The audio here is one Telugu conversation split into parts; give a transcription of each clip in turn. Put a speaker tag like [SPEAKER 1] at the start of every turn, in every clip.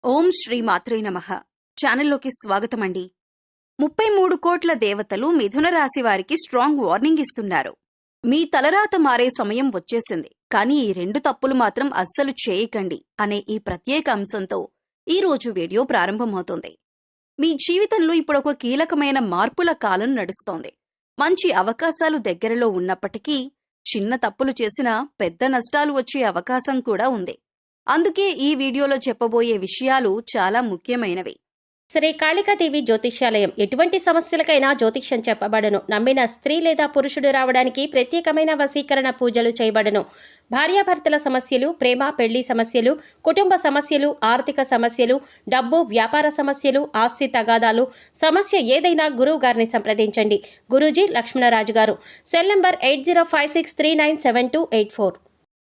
[SPEAKER 1] ఓం శ్రీ మాత్రే నమః. ఛానల్లోకి స్వాగతమండి. 33 కోట్ల దేవతలు మిథున రాశి వారికి స్ట్రాంగ్ వార్నింగ్ ఇస్తున్నారు. మీ తలరాత మారే సమయం వచ్చేసింది, కానీ ఈ 2 తప్పులు మాత్రం అస్సలు చేయకండి అనే ఈ ప్రత్యేక అంశంతో ఈరోజు వీడియో ప్రారంభమవుతుంది. మీ జీవితంలో ఇప్పుడొక కీలకమైన మార్పుల కాలం నడుస్తోంది. మంచి అవకాశాలు దగ్గరలో ఉన్నప్పటికీ చిన్న తప్పులు చేసినా పెద్ద నష్టాలు వచ్చే అవకాశం కూడా ఉంది. అందుకే ఈ వీడియోలో చెప్పబోయే విషయాలు చాలా ముఖ్యమైనవి.
[SPEAKER 2] శ్రీ కాళికాదేవి జ్యోతిష్యాలయం ఎటువంటి సమస్యలకైనా జ్యోతిష్యం చెప్పబడను. నమ్మిన స్త్రీ లేదా పురుషుడు రావడానికి ప్రత్యేకమైన వశీకరణ పూజలు చేయబడను. భార్యాభర్తల సమస్యలు, ప్రేమ పెళ్లి సమస్యలు, కుటుంబ సమస్యలు, ఆర్థిక సమస్యలు, డబ్బు వ్యాపార సమస్యలు, ఆస్తి తగాదాలు, సమస్య ఏదైనా గురువు గారిని సంప్రదించండి. గురూజీ లక్ష్మణరాజు గారు. Cell number 8056397284.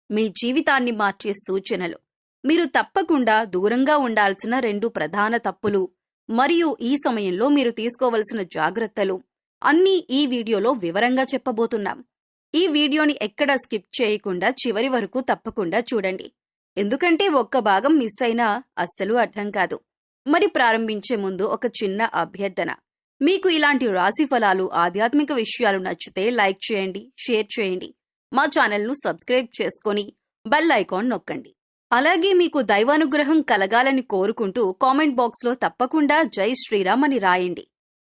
[SPEAKER 1] మీ జీవితాన్ని మార్చే సూచనలు. మీరు తప్పకుండా దూరంగా ఉండాల్సిన 2 ప్రధాన తప్పులు మరియు ఈ సమయంలో మీరు తీసుకోవలసిన జాగ్రత్తలు అన్నీ ఈ వీడియోలో వివరంగా చెప్పబోతున్నాం. ఈ వీడియోని ఎక్కడా స్కిప్ చేయకుండా చివరి వరకు తప్పకుండా చూడండి. ఎందుకంటే ఒక్క భాగం మిస్ అయినా అస్సలు అర్థం కాదు. మరి ప్రారంభించే ముందు ఒక చిన్న అభ్యర్థన. మీకు ఇలాంటి రాశి ఫలాలు, ఆధ్యాత్మిక విషయాలు నచ్చితే లైక్ చేయండి, షేర్ చేయండి. మా ఛానల్ను సబ్స్క్రైబ్ చేసుకొని బెల్ ఐకాన్ నొక్కండి. అలాగే మీకు దైవానుగ్రహం కలగాలని కోరుకుంటూ కామెంట్ బాక్స్లో తప్పకుండా జై శ్రీరామ్ అని రాయండి.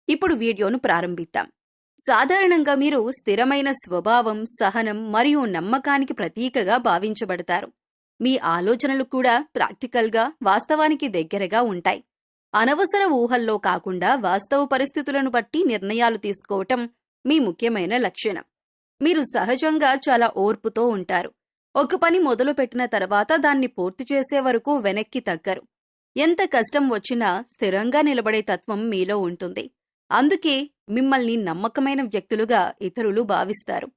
[SPEAKER 1] ఇప్పుడు వీడియోను ప్రారంభిద్దాం. సాధారణంగా మీరు స్థిరమైన స్వభావం, సహనం మరియు నమ్మకానికి ప్రతీకగా భావించబడతారు. మీ ఆలోచనలు కూడా ప్రాక్టికల్గా, వాస్తవానికి దగ్గరగా ఉంటాయి. అనవసర ఊహల్లో కాకుండా వాస్తవ పరిస్థితులను బట్టి నిర్ణయాలు తీసుకోవటం మీ ముఖ్యమైన లక్షణం. మీరు సహజంగా చాలా ఓర్పుతో ఉంటారు. ఒక పని మొదలుపెట్టిన తర్వాత దాన్ని పూర్తి చేసే వరకు వెనక్కి తగ్గరు. ఎంత కష్టం వచ్చినా స్థిరంగా నిలబడే తత్వం మీలో ఉంటుంది. అందుకే మిమ్మల్ని నమ్మకమైన వ్యక్తులుగా ఇతరులు భావిస్తారు.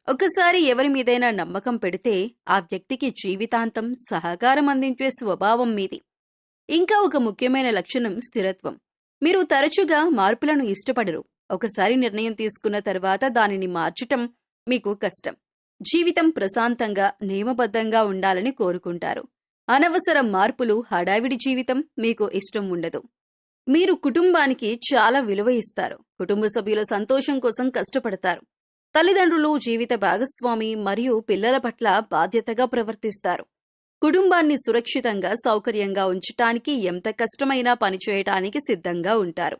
[SPEAKER 1] ఒకసారి ఎవరి మీదైనా నమ్మకం పెడితే ఆ వ్యక్తికి జీవితాంతం సహకారం అందించే స్వభావం మీది. ఇంకా ఒక ముఖ్యమైన లక్షణం స్థిరత్వం. మీరు తరచుగా మార్పులను ఇష్టపడరు. ఒకసారి నిర్ణయం తీసుకున్న తర్వాత దానిని మార్చటం మీకు కష్టం. జీవితం ప్రశాంతంగా, నియమబద్ధంగా ఉండాలని కోరుకుంటారు. అనవసర మార్పులు, హడావిడి జీవితం మీకు ఇష్టం ఉండదు. మీరు కుటుంబానికి చాలా విలువ ఇస్తారు. కుటుంబ సభ్యుల సంతోషం కోసం కష్టపడతారు. తల్లిదండ్రులు, జీవిత భాగస్వామి మరియు పిల్లల పట్ల బాధ్యతగా ప్రవర్తిస్తారు. కుటుంబాన్ని సురక్షితంగా, సౌకర్యంగా ఉంచటానికి ఎంత కష్టమైనా పనిచేయటానికి సిద్ధంగా ఉంటారు.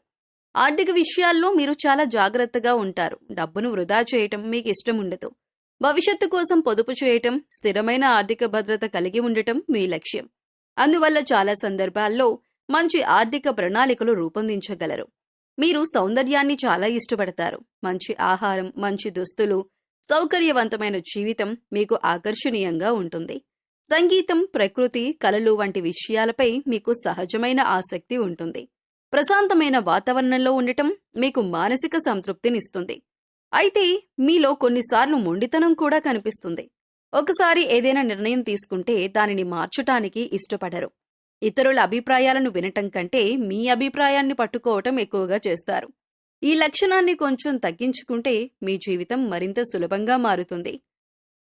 [SPEAKER 1] ఆర్థిక విషయాల్లో మీరు చాలా జాగ్రత్తగా ఉంటారు. డబ్బును వృధా చేయటం మీకు ఇష్టం ఉండదు. భవిష్యత్తు కోసం పొదుపు చేయటం, స్థిరమైన ఆర్థిక భద్రత కలిగి ఉండటం మీ లక్ష్యం. అందువల్ల చాలా సందర్భాల్లో మంచి ఆర్థిక ప్రణాళికలు రూపొందించగలరు. మీరు సౌందర్యాన్ని చాలా ఇష్టపడతారు. మంచి ఆహారం, మంచి దుస్తులు, సౌకర్యవంతమైన జీవితం మీకు ఆకర్షణీయంగా ఉంటుంది. సంగీతం, ప్రకృతి, కళలు వంటి విషయాలపై మీకు సహజమైన ఆసక్తి ఉంటుంది. ప్రశాంతమైన వాతావరణంలో ఉండటం మీకు మానసిక సంతృప్తినిస్తుంది. అయితే మీలో కొన్నిసార్లు మొండితనం కూడా కనిపిస్తుంది. ఒకసారి ఏదైనా నిర్ణయం తీసుకుంటే దానిని మార్చటానికి ఇష్టపడరు. ఇతరుల అభిప్రాయాలను వినటం కంటే మీ అభిప్రాయాన్ని పట్టుకోవటం ఎక్కువగా చేస్తారు. ఈ లక్షణాన్ని కొంచెం తగ్గించుకుంటే మీ జీవితం మరింత సులభంగా మారుతుంది.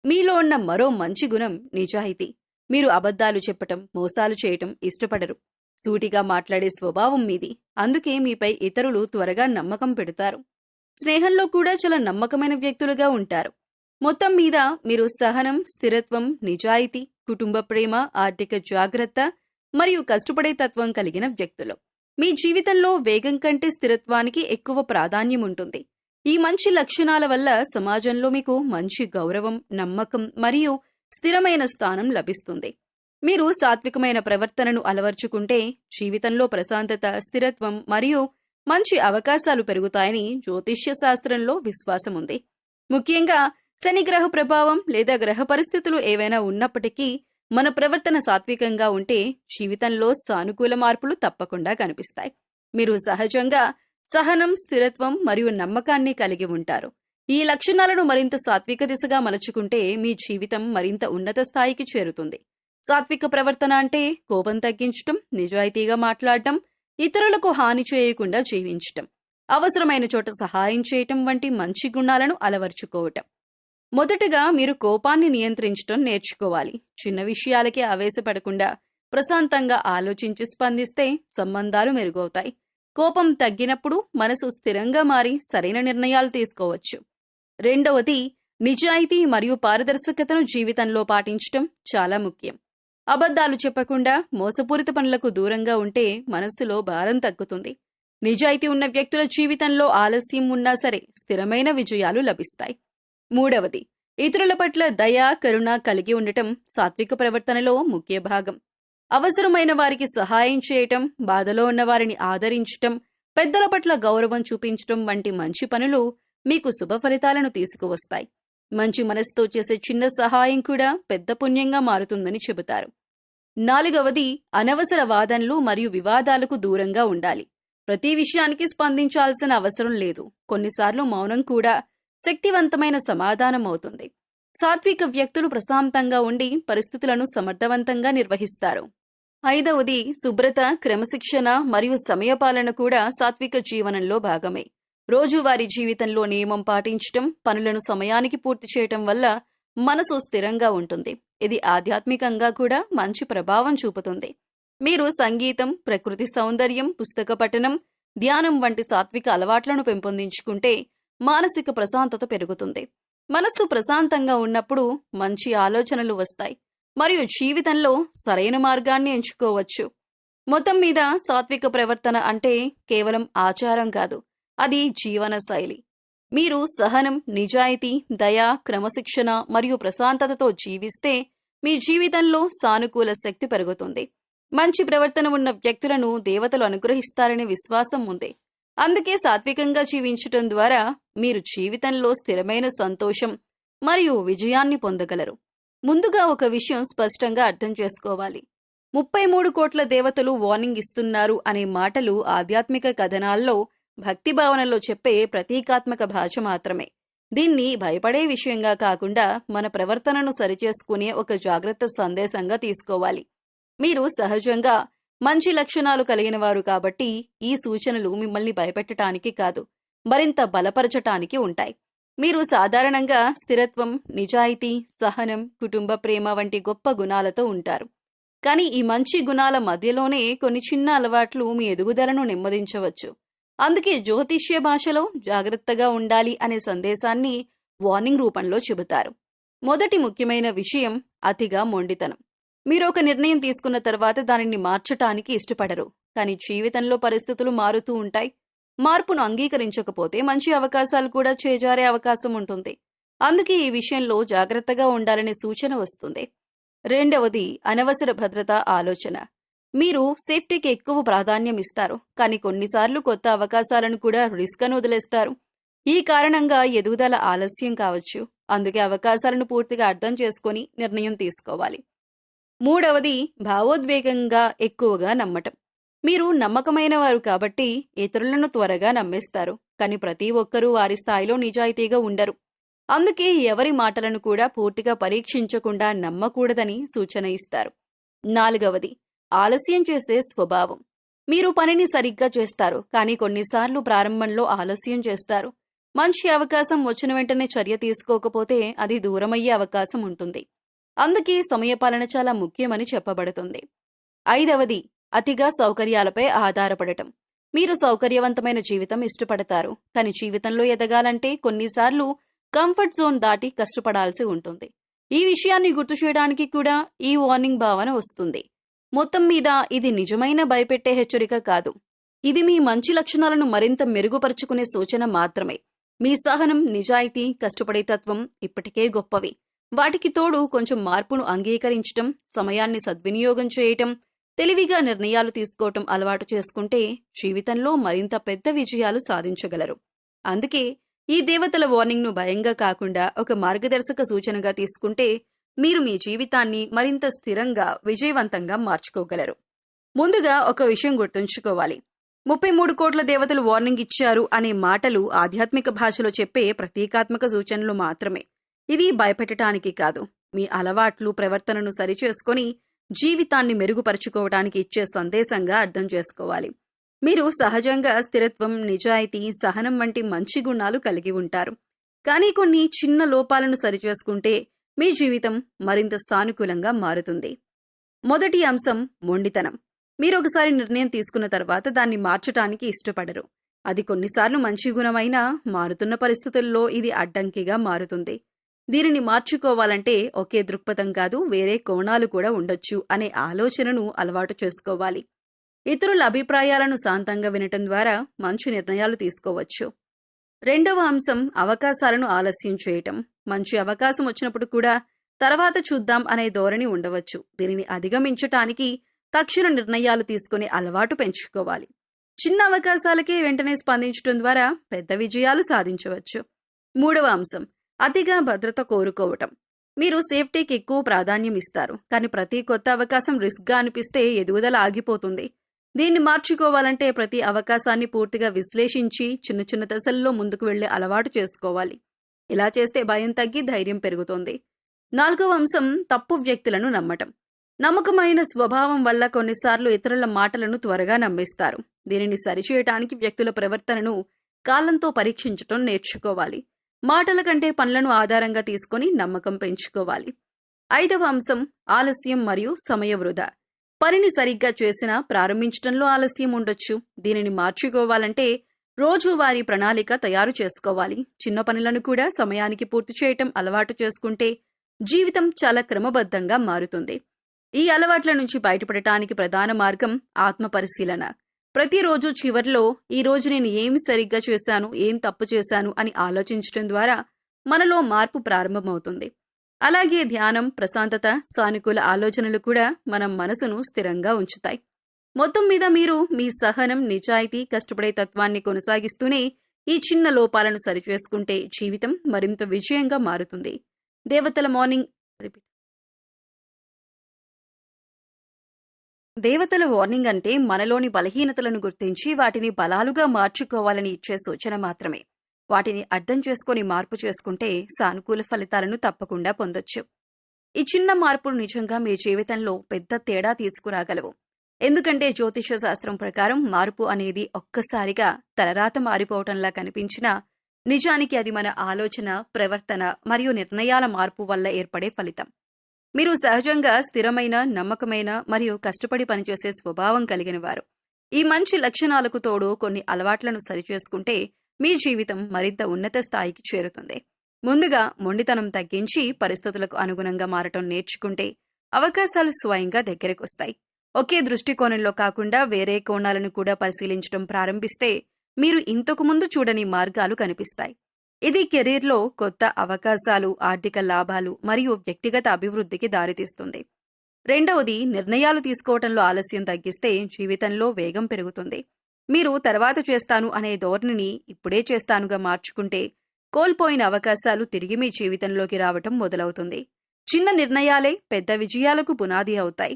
[SPEAKER 1] మీలో ఉన్న మరో మంచి గుణం నిజాయితీ. మీరు అబద్ధాలు చెప్పటం, మోసాలు చేయటం ఇష్టపడరు. సూటిగా మాట్లాడే స్వభావం మీది. అందుకే మీపై ఇతరులు త్వరగా నమ్మకం పెడతారు. స్నేహంలో కూడా చాలా నమ్మకమైన వ్యక్తులుగా ఉంటారు. మొత్తం మీద మీరు సహనం, స్థిరత్వం, నిజాయితీ, కుటుంబ ప్రేమ, ఆర్థిక జాగ్రత్త మరియు కష్టపడే తత్వం కలిగిన వ్యక్తులు. మీ జీవితంలో వేగం కంటే స్థిరత్వానికి ఎక్కువ ప్రాధాన్యం ఉంటుంది. ఈ మంచి లక్షణాల వల్ల సమాజంలో మీకు మంచి గౌరవం, నమ్మకం మరియు స్థిరమైన స్థానం లభిస్తుంది. మీరు సాత్వికమైన ప్రవర్తనను అలవర్చుకుంటే జీవితంలో ప్రశాంతత, స్థిరత్వం మరియు మంచి అవకాశాలు పెరుగుతాయని జ్యోతిష్య శాస్త్రంలో విశ్వాసం ఉంది. ముఖ్యంగా శని గ్రహ ప్రభావం లేదా గ్రహ పరిస్థితులు ఏవైనా ఉన్నప్పటికీ మన ప్రవర్తన సాత్వికంగా ఉంటే జీవితంలో సానుకూల మార్పులు తప్పకుండా కనిపిస్తాయి. మీరు సహజంగా సహనం, స్థిరత్వం మరియు నమ్మకాన్ని కలిగి ఉంటారు. ఈ లక్షణాలను మరింత సాత్విక దిశగా మలుచుకుంటే మీ జీవితం మరింత ఉన్నత స్థాయికి చేరుతుంది. సాత్విక ప్రవర్తన అంటే కోపం తగ్గించటం, నిజాయితీగా మాట్లాడటం, ఇతరులకు హాని చేయకుండా జీవించటం, అవసరమైన చోట సహాయం చేయటం వంటి మంచి గుణాలను అలవర్చుకోవటం. మొదటగా మీరు కోపాన్ని నియంత్రించటం నేర్చుకోవాలి. చిన్న విషయాలకే ఆవేశపడకుండా ప్రశాంతంగా ఆలోచించి స్పందిస్తే సంబంధాలు మెరుగవుతాయి. కోపం తగ్గినప్పుడు మనసు స్థిరంగా మారి సరైన నిర్ణయాలు తీసుకోవచ్చు. రెండవది, నిజాయితీ మరియు పారదర్శకతను జీవితంలో పాటించటం చాలా ముఖ్యం. అబద్ధాలు చెప్పకుండా మోసపూరిత పనులకు దూరంగా ఉంటే మనస్సులో భారం తగ్గుతుంది. నిజాయితీ ఉన్న వ్యక్తుల జీవితంలో ఆలస్యం ఉన్నా సరే స్థిరమైన విజయాలు లభిస్తాయి. మూడవది, ఇతరుల పట్ల దయ, కరుణ కలిగి ఉండటం సాత్విక ప్రవర్తనలో ముఖ్య భాగం. అవసరమైన వారికి సహాయం చేయటం, బాధలో ఉన్న వారిని ఆదరించటం, పెద్దల పట్ల గౌరవం చూపించటం వంటి మంచి పనులు మీకు శుభ ఫలితాలను తీసుకువస్తాయి. మంచి మనసుతో చేసే చిన్న సహాయం కూడా పెద్ద పుణ్యంగా మారుతుందని చెబుతారు. నాలుగవది, అనవసర వాదనలు మరియు వివాదాలకు దూరంగా ఉండాలి. ప్రతి విషయానికి స్పందించాల్సిన అవసరం లేదు. కొన్నిసార్లు మౌనం కూడా శక్తివంతమైన సమాధానం అవుతుంది. సాత్విక వ్యక్తులు ప్రశాంతంగా ఉండి పరిస్థితులను సమర్థవంతంగా నిర్వహిస్తారు. ఐదవది, శుభ్రత, క్రమశిక్షణ మరియు సమయపాలన కూడా సాత్విక జీవనంలో భాగమే. రోజువారీ జీవితంలో నియమం పాటించటం, పనులను సమయానికి పూర్తి చేయటం వల్ల మనసు స్థిరంగా ఉంటుంది. ఇది ఆధ్యాత్మికంగా కూడా మంచి ప్రభావం చూపుతుంది. మీరు సంగీతం, ప్రకృతి సౌందర్యం, పుస్తక పఠనం, ధ్యానం వంటి సాత్విక అలవాట్లను పెంపొందించుకుంటే మానసిక ప్రశాంతత పెరుగుతుంది. మనస్సు ప్రశాంతంగా ఉన్నప్పుడు మంచి ఆలోచనలు వస్తాయి మరియు జీవితంలో సరైన మార్గాన్ని ఎంచుకోవచ్చు. మొత్తం మీద సాత్విక ప్రవర్తన అంటే కేవలం ఆచారం కాదు, అది జీవన శైలి. మీరు సహనం, నిజాయితీ, దయ, క్రమశిక్షణ మరియు ప్రశాంతతతో జీవిస్తే మీ జీవితంలో సానుకూల శక్తి పెరుగుతుంది. మంచి ప్రవర్తన ఉన్న వ్యక్తులను దేవతలు అనుగ్రహిస్తారనే విశ్వాసం ఉంది. అందుకే సాత్వికంగా జీవించటం ద్వారా మీరు జీవితంలో స్థిరమైన సంతోషం మరియు విజయాన్ని పొందగలరు. ముందుగా ఒక విషయం స్పష్టంగా అర్థం చేసుకోవాలి. 33 కోట్ల దేవతలు వార్నింగ్ ఇస్తున్నారు అనే మాటలు ఆధ్యాత్మిక కథనాల్లో, భక్తి భావనలో చెప్పే ప్రతీకాత్మక భాష మాత్రమే. దీన్ని భయపడే విషయంగా కాకుండా మన ప్రవర్తనను సరిచేసుకునే ఒక జాగ్రత్త సందేశంగా తీసుకోవాలి. మీరు సహజంగా మంచి లక్షణాలు కలిగిన వారు కాబట్టి ఈ సూచనలు మిమ్మల్ని భయపెట్టడానికి కాదు, మరింత బలపరచటానికి ఉంటాయి. మీరు సాధారణంగా స్థిరత్వం, నిజాయితీ, సహనం, కుటుంబ ప్రేమ వంటి గొప్ప గుణాలతో ఉంటారు. కానీ ఈ మంచి గుణాల మధ్యలోనే కొన్ని చిన్న అలవాట్లు మీ ఎదుగుదలను నెమ్మదించవచ్చు. అందుకే జ్యోతిష్య భాషలో జాగ్రత్తగా ఉండాలి అనే సందేశాన్ని వార్నింగ్ రూపంలో చెబుతారు. మొదటి ముఖ్యమైన విషయం అతిగా మొండితనం. మీరు ఒక నిర్ణయం తీసుకున్న తర్వాత దానిని మార్చటానికి ఇష్టపడరు. కానీ జీవితంలో పరిస్థితులు మారుతూ ఉంటాయి. మార్పును అంగీకరించకపోతే మంచి అవకాశాలు కూడా చేజారే అవకాశం ఉంటుంది. అందుకే ఈ విషయంలో జాగ్రత్తగా ఉండాలనే సూచన వస్తుంది. రెండవది, అనవసర భద్రతా ఆలోచన. మీరు సేఫ్టీకి ఎక్కువ ప్రాధాన్యం ఇస్తారు, కానీ కొన్నిసార్లు కొత్త అవకాశాలను కూడా రిస్క్ అని వదిలేస్తారు. ఈ కారణంగా ఎదుగుదల ఆలస్యం కావచ్చు. అందుకే అవకాశాలను పూర్తిగా అర్థం చేసుకొని నిర్ణయం తీసుకోవాలి. మూడవది, భావోద్వేగంగా ఎక్కువగా నమ్మటం. మీరు నమ్మకమైన వారు కాబట్టి ఇతరులను త్వరగా నమ్మేస్తారు. కానీ ప్రతి ఒక్కరూ వారి స్థాయిలో నిజాయితీగా ఉండరు. అందుకే ఎవరి మాటలను కూడా పూర్తిగా పరీక్షించకుండా నమ్మకూడదని సూచన ఇస్తారు. నాలుగవది, ఆలస్యం చేసే స్వభావం. మీరు పనిని సరిగ్గా చేస్తారు, కానీ కొన్నిసార్లు ప్రారంభంలో ఆలస్యం చేస్తారు. మంచి అవకాశం వచ్చిన వెంటనే చర్య తీసుకోకపోతే అది దూరమయ్యే అవకాశం ఉంటుంది. అందుకే సమయపాలన చాలా ముఖ్యమని చెప్పబడుతుంది. ఐదవది, అతిగా సౌకర్యాలపై ఆధారపడటం. మీరు సౌకర్యవంతమైన జీవితం ఇష్టపడతారు, కానీ జీవితంలో ఎదగాలంటే కొన్నిసార్లు కంఫర్ట్ జోన్ దాటి కష్టపడాల్సి ఉంటుంది. ఈ విషయాన్ని గుర్తు చేయడానికి కూడా ఈ వార్నింగ్ భావన వస్తుంది. మొత్తం మీద ఇది నిజమైన భయపెట్టే హెచ్చరిక కాదు. ఇది మీ మంచి లక్షణాలను మరింత మెరుగుపరుచుకునే సూచన మాత్రమే. మీ సహనం, నిజాయితీ, కష్టపడే తత్వం ఇప్పటికే గొప్పవి. వాటికి తోడు కొంచెం మార్పును అంగీకరించటం, సమయాన్ని సద్వినియోగం చేయటం, తెలివిగా నిర్ణయాలు తీసుకోవటం అలవాటు చేసుకుంటే జీవితంలో మరింత పెద్ద విజయాలు సాధించగలరు. అందుకే ఈ దేవతల వార్నింగ్ను భయంగా కాకుండా ఒక మార్గదర్శక సూచనగా తీసుకుంటే మీరు మీ జీవితాన్ని మరింత స్థిరంగా, విజయవంతంగా మార్చుకోగలరు. ముందుగా ఒక విషయం గుర్తుంచుకోవాలి. 33 కోట్ల దేవతలు వార్నింగ్ ఇచ్చారు అనే మాటలు ఆధ్యాత్మిక భాషలో చెప్పే ప్రతీకాత్మక సూచనలు మాత్రమే. ఇది భయపెట్టడానికి కాదు, మీ అలవాట్లు, ప్రవర్తనను సరిచేసుకొని జీవితాన్ని మెరుగుపరుచుకోవడానికి ఇచ్చే సందేశంగా అర్థం చేసుకోవాలి. మీరు సహజంగా స్థిరత్వం, నిజాయితీ, సహనం వంటి మంచి గుణాలు కలిగి ఉంటారు. కానీ కొన్ని చిన్న లోపాలను సరిచేసుకుంటే మీ జీవితం మరింత సానుకూలంగా మారుతుంది. మొదటి అంశం మొండితనం. మీరొకసారి నిర్ణయం తీసుకున్న తర్వాత దాన్ని మార్చటానికి ఇష్టపడరు. అది కొన్నిసార్లు మంచి గుణమైనా మారుతున్న పరిస్థితుల్లో ఇది అడ్డంకిగా మారుతుంది. దీనిని మార్చుకోవాలంటే ఒకే దృక్పథం కాదు, వేరే కోణాలు కూడా ఉండొచ్చు అనే ఆలోచనను అలవాటు చేసుకోవాలి. ఇతరుల అభిప్రాయాలను శాంతంగా వినటం ద్వారా మంచి నిర్ణయాలు తీసుకోవచ్చు. రెండవ అంశం అవకాశాలను ఆలస్యం చేయటం. మంచి అవకాశం వచ్చినప్పుడు కూడా తర్వాత చూద్దాం అనే ధోరణి ఉండవచ్చు. దీనిని అధిగమించటానికి తక్షణ నిర్ణయాలు తీసుకునే అలవాటు పెంచుకోవాలి. చిన్న అవకాశాలకే వెంటనే స్పందించడం ద్వారా పెద్ద విజయాలు సాధించవచ్చు. మూడవ అంశం అతిగా భద్రత కోరుకోవటం. మీరు సేఫ్టీకి ఎక్కువ ప్రాధాన్యం ఇస్తారు, కానీ ప్రతి కొత్త అవకాశం రిస్క్గా అనిపిస్తే ఎదుగుదల ఆగిపోతుంది. దీన్ని మార్చుకోవాలంటే ప్రతి అవకాశాన్ని పూర్తిగా విశ్లేషించి చిన్న చిన్న దశల్లో ముందుకు వెళ్లే అలవాటు చేసుకోవాలి. ఇలా చేస్తే భయం తగ్గి ధైర్యం పెరుగుతుంది. నాలుగవ అంశం తప్పు వ్యక్తులను నమ్మటం. నమ్మకమైన స్వభావం వల్ల కొన్నిసార్లు ఇతరుల మాటలను త్వరగా నమ్మేస్తారు. దీనిని సరిచేయటానికి వ్యక్తుల ప్రవర్తనను కాలంతో పరీక్షించటం నేర్చుకోవాలి. మాటల కంటే పనులను ఆధారంగా తీసుకొని నమ్మకం పెంచుకోవాలి. ఐదవ అంశం ఆలస్యం మరియు సమయ వృధా. పనిని సరిగ్గా చేసినా ప్రారంభించడంలో ఆలస్యం ఉండొచ్చు. దీనిని మార్చుకోవాలంటే రోజువారీ ప్రణాళిక తయారు చేసుకోవాలి. చిన్న పనులను కూడా సమయానికి పూర్తి చేయటం అలవాటు చేసుకుంటే జీవితం చాలా క్రమబద్ధంగా మారుతుంది. ఈ అలవాట్ల నుంచి బయటపడటానికి ప్రధాన మార్గం ఆత్మపరిశీలన. ప్రతిరోజు చివర్లో ఈ రోజు నేను ఏమి సరిగ్గా చేశాను, ఏం తప్పు చేశాను అని ఆలోచించడం ద్వారా మనలో మార్పు ప్రారంభమవుతుంది. అలాగే ధ్యానం, ప్రశాంతత, సానుకూల ఆలోచనలు కూడా మన మనసును స్థిరంగా ఉంచుతాయి. మొత్తం మీద మీరు మీ సహనం, నిజాయితీ, కష్టపడే తత్వాన్ని కొనసాగిస్తూనే ఈ చిన్న లోపాలను సరిచేసుకుంటే జీవితం మరింత విజయంగా మారుతుంది. దేవతల వార్నింగ్ అంటే మనలోని బలహీనతలను గుర్తించి వాటిని బలాలుగా మార్చుకోవాలని ఇచ్చే సూచన మాత్రమే. వాటిని అర్థం చేసుకొని మార్పు చేసుకుంటే సానుకూల ఫలితాలను తప్పకుండా పొందొచ్చు. ఈ చిన్న మార్పులు నిజంగా మీ జీవితంలో పెద్ద తేడా తీసుకురాగలవు. ఎందుకంటే జ్యోతిష శాస్త్రం ప్రకారం మార్పు అనేది ఒక్కసారిగా తలరాత మారిపోవటంలా కనిపించినా నిజానికి అది మన ఆలోచన, ప్రవర్తన మరియు నిర్ణయాల మార్పు వల్ల ఏర్పడే ఫలితం. మీరు సహజంగా స్థిరమైన, నమ్మకమైన మరియు కష్టపడి పనిచేసే స్వభావం కలిగిన వారు. ఈ మంచి లక్షణాలకు తోడు కొన్ని అలవాట్లను సరిచేసుకుంటే మీ జీవితం మరింత ఉన్నత స్థాయికి చేరుతుంది. ముందుగా మొండితనం తగ్గించి పరిస్థితులకు అనుగుణంగా మారటం నేర్చుకుంటే అవకాశాలు స్వయంగా దగ్గరకొస్తాయి. ఒకే దృష్టికోణంలో కాకుండా వేరే కోణాలను కూడా పరిశీలించడం ప్రారంభిస్తే మీరు ఇంతకు ముందు చూడని మార్గాలు కనిపిస్తాయి. ఇది కెరీర్లో కొత్త అవకాశాలు, ఆర్థిక లాభాలు మరియు వ్యక్తిగత అభివృద్ధికి దారితీస్తుంది. రెండవది, నిర్ణయాలు తీసుకోవటంలో ఆలస్యం తగ్గిస్తే జీవితంలో వేగం పెరుగుతుంది. మీరు తర్వాత చేస్తాను అనే ధోరణిని ఇప్పుడే చేస్తానుగా మార్చుకుంటే కోల్పోయిన అవకాశాలు తిరిగి మీ జీవితంలోకి రావటం మొదలవుతుంది. చిన్న నిర్ణయాలే పెద్ద విజయాలకు పునాది అవుతాయి.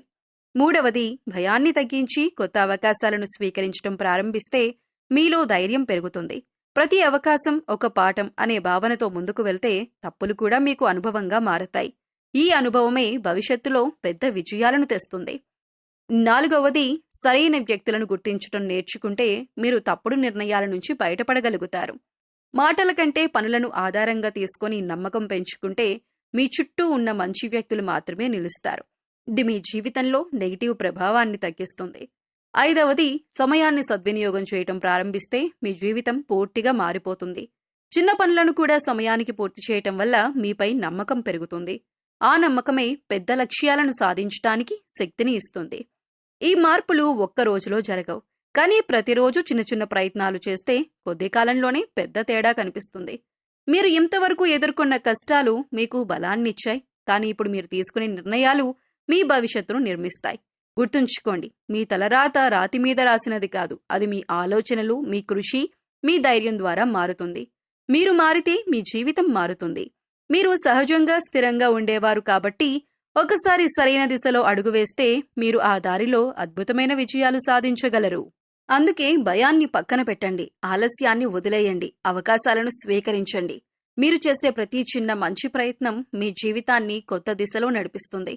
[SPEAKER 1] మూడవది, భయాన్ని తగ్గించి కొత్త అవకాశాలను స్వీకరించడం ప్రారంభిస్తే మీలో ధైర్యం పెరుగుతుంది. ప్రతి అవకాశం ఒక పాఠం అనే భావనతో ముందుకు వెళ్తే తప్పులు కూడా మీకు అనుభవంగా మారతాయి. ఈ అనుభవమే భవిష్యత్తులో పెద్ద విజయాలను తెస్తుంది. నాలుగవది, సరైన వ్యక్తులను గుర్తించడం నేర్చుకుంటే మీరు తప్పుడు నిర్ణయాల నుంచి బయటపడగలుగుతారు. మాటల కంటే పనులను ఆధారంగా తీసుకొని నమ్మకం పెంచుకుంటే మీ చుట్టూ ఉన్న మంచి వ్యక్తులు మాత్రమే నిలుస్తారు. ఇది మీ జీవితంలో నెగిటివ్ ప్రభావాన్ని తగ్గిస్తుంది. ఐదవది, సమయాన్ని సద్వినియోగం చేయటం ప్రారంభిస్తే మీ జీవితం పూర్తిగా మారిపోతుంది. చిన్న పనులను కూడా సమయానికి పూర్తి చేయటం వల్ల మీపై నమ్మకం పెరుగుతుంది. ఆ నమ్మకమే పెద్ద లక్ష్యాలను సాధించటానికి శక్తిని ఇస్తుంది. ఈ మార్పులు ఒక్క రోజులో జరగవు, కానీ ప్రతిరోజు చిన్న చిన్న ప్రయత్నాలు చేస్తే కొద్ది కాలంలోనే పెద్ద తేడా కనిపిస్తుంది. మీరు ఇంతవరకు ఎదుర్కొన్న కష్టాలు మీకు బలాన్నిచ్చాయి, కానీ ఇప్పుడు మీరు తీసుకునే నిర్ణయాలు మీ భవిష్యత్తును నిర్మిస్తాయి. గుర్తుంచుకోండి, మీ తలరాత రాతి మీద రాసినది కాదు, అది మీ ఆలోచనలు, మీ కృషి, మీ ధైర్యం ద్వారా మారుతుంది. మీరు మారితే మీ జీవితం మారుతుంది. మీరు సహజంగా స్థిరంగా ఉండేవారు కాబట్టి ఒకసారి సరైన దిశలో అడుగు వేస్తే మీరు ఆ దారిలో అద్భుతమైన విజయాలు సాధించగలరు. అందుకే భయాన్ని పక్కన పెట్టండి, ఆలస్యాన్ని వదిలేయండి, అవకాశాలను స్వీకరించండి. మీరు చేసే ప్రతి చిన్న మంచి ప్రయత్నం మీ జీవితాన్ని కొత్త దిశలో నడిపిస్తుంది.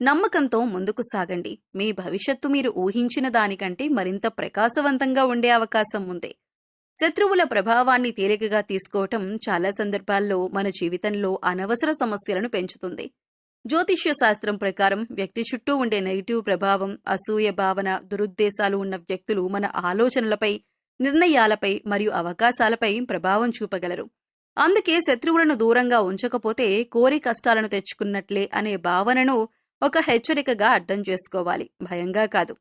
[SPEAKER 1] నమ్మకంతో ముందుకు సాగండి. మీ భవిష్యత్తు మీరు ఊహించిన దానికంటే మరింత ప్రకాశవంతంగా ఉండే అవకాశం ఉంది. శత్రువుల ప్రభావాన్ని తేలికగా తీసుకోవటం చాలా సందర్భాల్లో మన జీవితంలో అనవసర సమస్యలను పెంచుతుంది. జ్యోతిష్య శాస్త్రం ప్రకారం వ్యక్తి చుట్టూ ఉండే నెగిటివ్ ప్రభావం, అసూయ భావన, దురుద్దేశాలు ఉన్న వ్యక్తులు మన ఆలోచనలపై, నిర్ణయాలపై మరియు అవకాశాలపై ప్రభావం చూపగలరు. అందుకే శత్రువులను దూరంగా ఉంచకపోతే కోరి కష్టాలను తెచ్చుకున్నట్లే అనే భావనను ఒక హెచ్చరికగా అర్థం చేసుకోవాలి, భయంగా కాదు.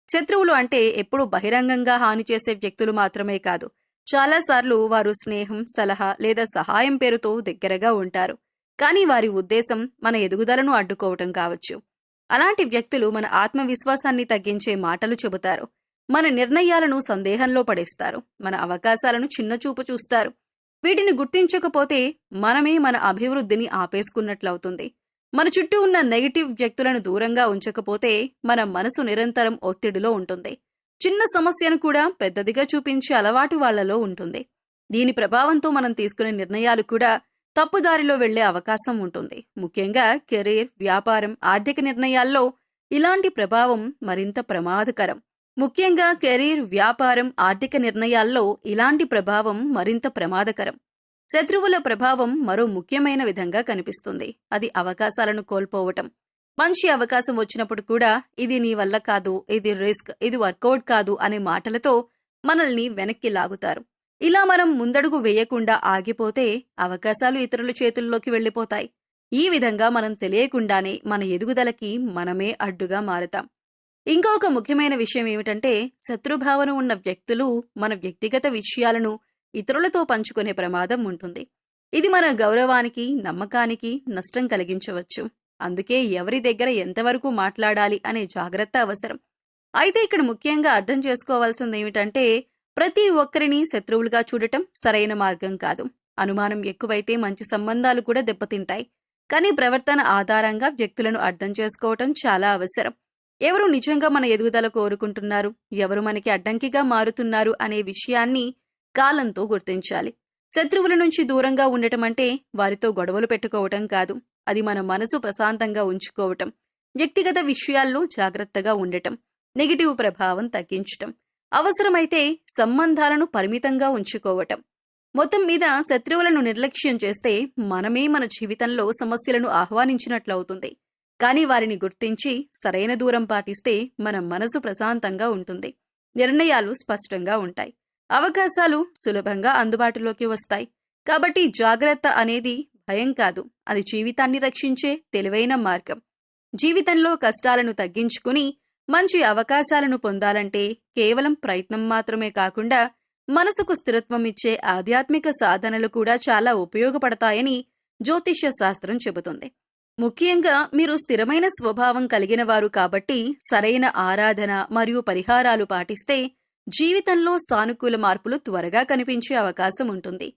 [SPEAKER 1] శత్రువులు అంటే ఎప్పుడూ బహిరంగంగా హాని చేసే వ్యక్తులు మాత్రమే కాదు. చాలాసార్లు వారు స్నేహం, సలహా లేదా సహాయం పేరుతో దగ్గరగా ఉంటారు. కానీ వారి ఉద్దేశం మన ఎదుగుదలను అడ్డుకోవటం కావచ్చు. అలాంటి వ్యక్తులు మన ఆత్మవిశ్వాసాన్ని తగ్గించే మాటలు చెబుతారు, మన నిర్ణయాలను సందేహంలో పడేస్తారు, మన అవకాశాలను చిన్నచూపు చూస్తారు. వీటిని గుర్తించకపోతే మనమే మన అభివృద్ధిని ఆపేసుకున్నట్లవుతుంది. మన చుట్టూ ఉన్న నెగిటివ్ వ్యక్తులను దూరంగా ఉంచకపోతే మన మనసు నిరంతరం ఒత్తిడిలో ఉంటుంది. చిన్న సమస్యను కూడా పెద్దదిగా చూపించే అలవాటు వాళ్లలో ఉంటుంది. దీని ప్రభావంతో మనం తీసుకునే నిర్ణయాలు కూడా తప్పుదారిలో వెళ్లే అవకాశం ఉంటుంది. ముఖ్యంగా కెరీర్, వ్యాపారం, ఆర్థిక నిర్ణయాల్లో ఇలాంటి ప్రభావం మరింత ప్రమాదకరం. శత్రువుల ప్రభావం మరో ముఖ్యమైన విధంగా కనిపిస్తుంది. అది అవకాశాలను కోల్పోవటం. మంచి అవకాశం వచ్చినప్పుడు కూడా ఇది నీ వల్ల కాదు, ఇది రిస్క్, ఇది వర్కౌట్ కాదు అనే మాటలతో మనల్ని వెనక్కి లాగుతారు. ఇలా మనం ముందడుగు వేయకుండా ఆగిపోతే అవకాశాలు ఇతరుల చేతుల్లోకి వెళ్లిపోతాయి. ఈ విధంగా మనం తెలియకుండానే మన ఎదుగుదలకి మనమే అడ్డుగా మారుతాం. ఇంకొక ముఖ్యమైన విషయం ఏమిటంటే, శత్రుభావన ఉన్న వ్యక్తులు మన వ్యక్తిగత విషయాలను ఇతరులతో పంచుకునే ప్రమాదం ఉంటుంది. ఇది మన గౌరవానికి, నమ్మకానికి నష్టం కలిగించవచ్చు. అందుకే ఎవరి దగ్గర ఎంతవరకు మాట్లాడాలి అనే జాగ్రత్త అవసరం. అయితే ఇక్కడ ముఖ్యంగా అర్థం చేసుకోవాల్సింది ఏమిటంటే, ప్రతి ఒక్కరిని శత్రువులుగా చూడటం సరైన మార్గం కాదు. అనుమానం ఎక్కువైతే మంచి సంబంధాలు కూడా దెబ్బతింటాయి. కానీ ప్రవర్తన ఆధారంగా వ్యక్తులను అర్థం చేసుకోవటం చాలా అవసరం. ఎవరు నిజంగా మన ఎదుగుదల కోరుకుంటున్నారు, ఎవరు మనకి అడ్డంకిగా మారుతున్నారు అనే విషయాన్ని కాలంతో గుర్తించాలి. శత్రువుల నుంచి దూరంగా ఉండటం అంటే వారితో గొడవలు పెట్టుకోవటం కాదు. అది మన మనసు ప్రశాంతంగా ఉంచుకోవటం, వ్యక్తిగత విషయాల్లో జాగ్రత్తగా ఉండటం, నెగిటివ్ ప్రభావం తగ్గించటం, అవసరమైతే సంబంధాలను పరిమితంగా ఉంచుకోవటం. మొత్తం మీద శత్రువులను నిర్లక్ష్యం చేస్తే మనమే మన జీవితంలో సమస్యలను ఆహ్వానించినట్లవుతుంది. కానీ వారిని గుర్తించి సరైన దూరం పాటిస్తే మన మనసు ప్రశాంతంగా ఉంటుంది, నిర్ణయాలు స్పష్టంగా ఉంటాయి, అవకాశాలు సులభంగా అందుబాటులోకి వస్తాయి. కాబట్టి జాగ్రత్త అనేది భయం కాదు, అది జీవితాన్ని రక్షించే తెలివైన మార్గం. జీవితంలో కష్టాలను తగ్గించుకుని మంచి అవకాశాలను పొందాలంటే కేవలం ప్రయత్నం మాత్రమే కాకుండా మనసుకు స్థిరత్వం ఇచ్చే ఆధ్యాత్మిక సాధనలు కూడా చాలా ఉపయోగపడతాయని జ్యోతిష్య శాస్త్రం చెబుతుంది. ముఖ్యంగా మీరు స్థిరమైన స్వభావం కలిగిన వారు కాబట్టి సరైన ఆరాధన మరియు పరిహారాలు పాటిస్తే జీవితంలో సానుకూల మార్పులు త్వరగా కనిపించే అవకాశం ఉంటుంది.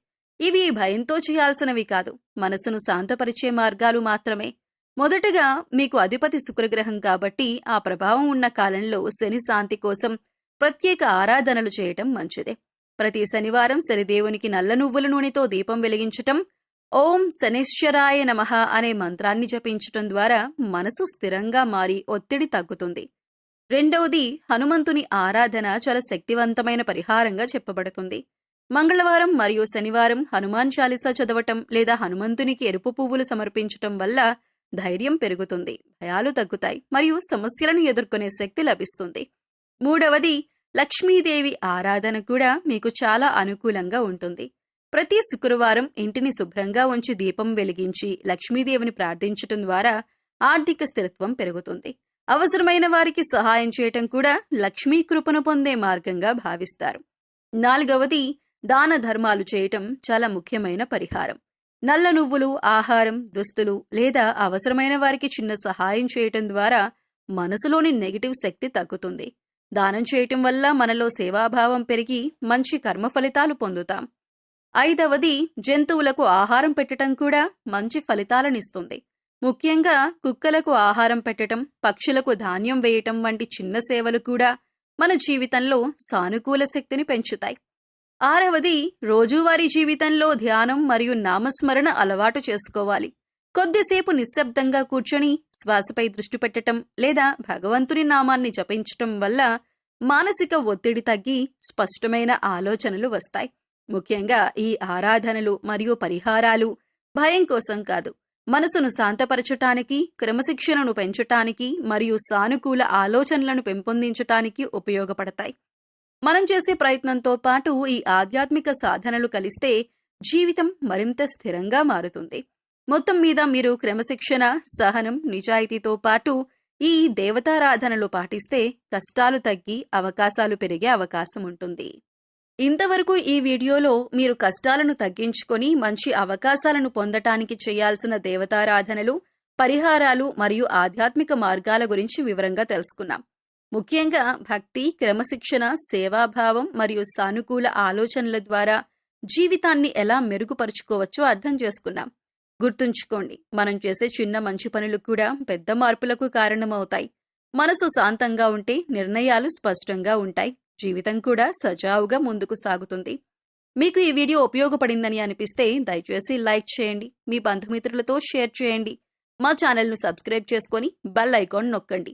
[SPEAKER 1] ఇవి భయంతో చేయాల్సినవి కాదు, మనసును శాంతపరిచే మార్గాలు మాత్రమే. మొదటగా మీకు అధిపతి శుక్రగ్రహం కాబట్టి ఆ ప్రభావం ఉన్న కాలంలో శని శాంతి కోసం ప్రత్యేక ఆరాధనలు చేయటం మంచిదే. ప్రతి శనివారం శనిదేవునికి నల్ల నువ్వుల నూనెతో దీపం వెలిగించటం, ఓం శనేశ్వరాయ నమః అనే మంత్రాన్ని జపించటం ద్వారా మనసు స్థిరంగా మారి ఒత్తిడి తగ్గుతుంది. రెండవది, హనుమంతుని ఆరాధన చాలా శక్తివంతమైన పరిహారంగా చెప్పబడుతుంది. మంగళవారం మరియు శనివారం హనుమాన్ చాలీసా చదవటం లేదా హనుమంతునికి ఎరుపు పువ్వులు సమర్పించటం వల్ల ధైర్యం పెరుగుతుంది, భయాలు తగ్గుతాయి మరియు సమస్యలను ఎదుర్కొనే శక్తి లభిస్తుంది. మూడవది, లక్ష్మీదేవి ఆరాధన కూడా మీకు చాలా అనుకూలంగా ఉంటుంది. ప్రతి శుక్రవారం ఇంటిని శుభ్రంగా ఉంచి దీపం వెలిగించి లక్ష్మీదేవిని ప్రార్థించటం ద్వారా ఆర్థిక స్థిరత్వం పెరుగుతుంది. అవసరమైన వారికి సహాయం చేయటం కూడా లక్ష్మీ కృపను పొందే మార్గంగా భావిస్తారు. నాలుగవది, దాన ధర్మాలు చేయటం చాలా ముఖ్యమైన పరిహారం. నల్ల నువ్వులు, ఆహారం, దుస్తులు లేదా అవసరమైన వారికి చిన్న సహాయం చేయటం ద్వారా మనసులోని నెగిటివ్ శక్తి తగ్గుతుంది. దానం చేయటం వల్ల మనలో సేవాభావం పెరిగి మంచి కర్మ ఫలితాలు పొందుతాం. ఐదవది, జంతువులకు ఆహారం పెట్టటం కూడా మంచి ఫలితాలనిస్తుంది. ముఖ్యంగా కుక్కలకు ఆహారం పెట్టటం, పక్షులకు ధాన్యం వేయటం వంటి చిన్న సేవలు కూడా మన జీవితంలో సానుకూల శక్తిని పెంచుతాయి. ఆరవది, రోజువారీ జీవితంలో ధ్యానం మరియు నామస్మరణ అలవాటు చేసుకోవాలి. కొద్దిసేపు నిశ్శబ్దంగా కూర్చొని శ్వాసపై దృష్టి పెట్టటం లేదా భగవంతుని నామాన్ని జపించటం వల్ల మానసిక ఒత్తిడి తగ్గి స్పష్టమైన ఆలోచనలు వస్తాయి. ముఖ్యంగా ఈ ఆరాధనలు మరియు పరిహారాలు భయం కోసం కాదు, మనసును శాంతపరచటానికి, క్రమశిక్షణను పెంచటానికి మరియు సానుకూల ఆలోచనలను పెంపొందించటానికి ఉపయోగపడతాయి. మనం చేసే ప్రయత్నంతో పాటు ఈ ఆధ్యాత్మిక సాధనలు కలిస్తే జీవితం మరింత స్థిరంగా మారుతుంది. మొత్తం మీద మీరు క్రమశిక్షణ, సహనం, నిజాయితీతో పాటు ఈ దేవతారాధనలు పాటిస్తే కష్టాలు తగ్గి అవకాశాలు పెరిగే అవకాశం ఉంటుంది. ఇంతవరకు ఈ వీడియోలో మీరు కష్టాలను తగ్గించుకొని మంచి అవకాశాలను పొందటానికి చేయాల్సిన దేవతారాధనలు, పరిహారాలు మరియు ఆధ్యాత్మిక మార్గాల గురించి వివరంగా తెలుసుకున్నాం. ముఖ్యంగా భక్తి, క్రమశిక్షణ, సేవాభావం మరియు సానుకూల ఆలోచనల ద్వారా జీవితాన్ని ఎలా మెరుగుపరుచుకోవచ్చో అర్థం చేసుకున్నాం. గుర్తుంచుకోండి, మనం చేసే చిన్న మంచి పనులు కూడా పెద్ద మార్పులకు కారణమవుతాయి. మనసు శాంతంగా ఉంటే నిర్ణయాలు స్పష్టంగా ఉంటాయి. జీవితం కూడా సజావుగా ముందుకు సాగుతుంది. మీకు ఈ వీడియో ఉపయోగపడిందని అనిపిస్తే దయచేసి లైక్ చేయండి, మీ బంధుమిత్రులతో షేర్ చేయండి, మా ఛానల్ను సబ్స్క్రైబ్ చేసుకొని బెల్ ఐకాన్ నొక్కండి.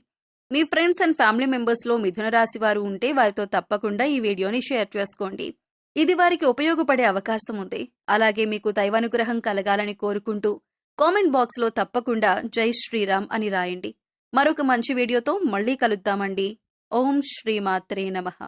[SPEAKER 1] మీ ఫ్రెండ్స్ అండ్ ఫ్యామిలీ మెంబర్స్లో మిథున రాశి వారు ఉంటే వారితో తప్పకుండా ఈ వీడియోని షేర్ చేసుకోండి. ఇది వారికి ఉపయోగపడే అవకాశం ఉంది. అలాగే మీకు దైవానుగ్రహం కలగాలని కోరుకుంటూ కామెంట్ బాక్స్లో తప్పకుండా జై శ్రీరామ్ అని రాయండి. మరొక మంచి వీడియోతో మళ్ళీ కలుద్దామండి. ఓం శ్రీమాత్రే నమః.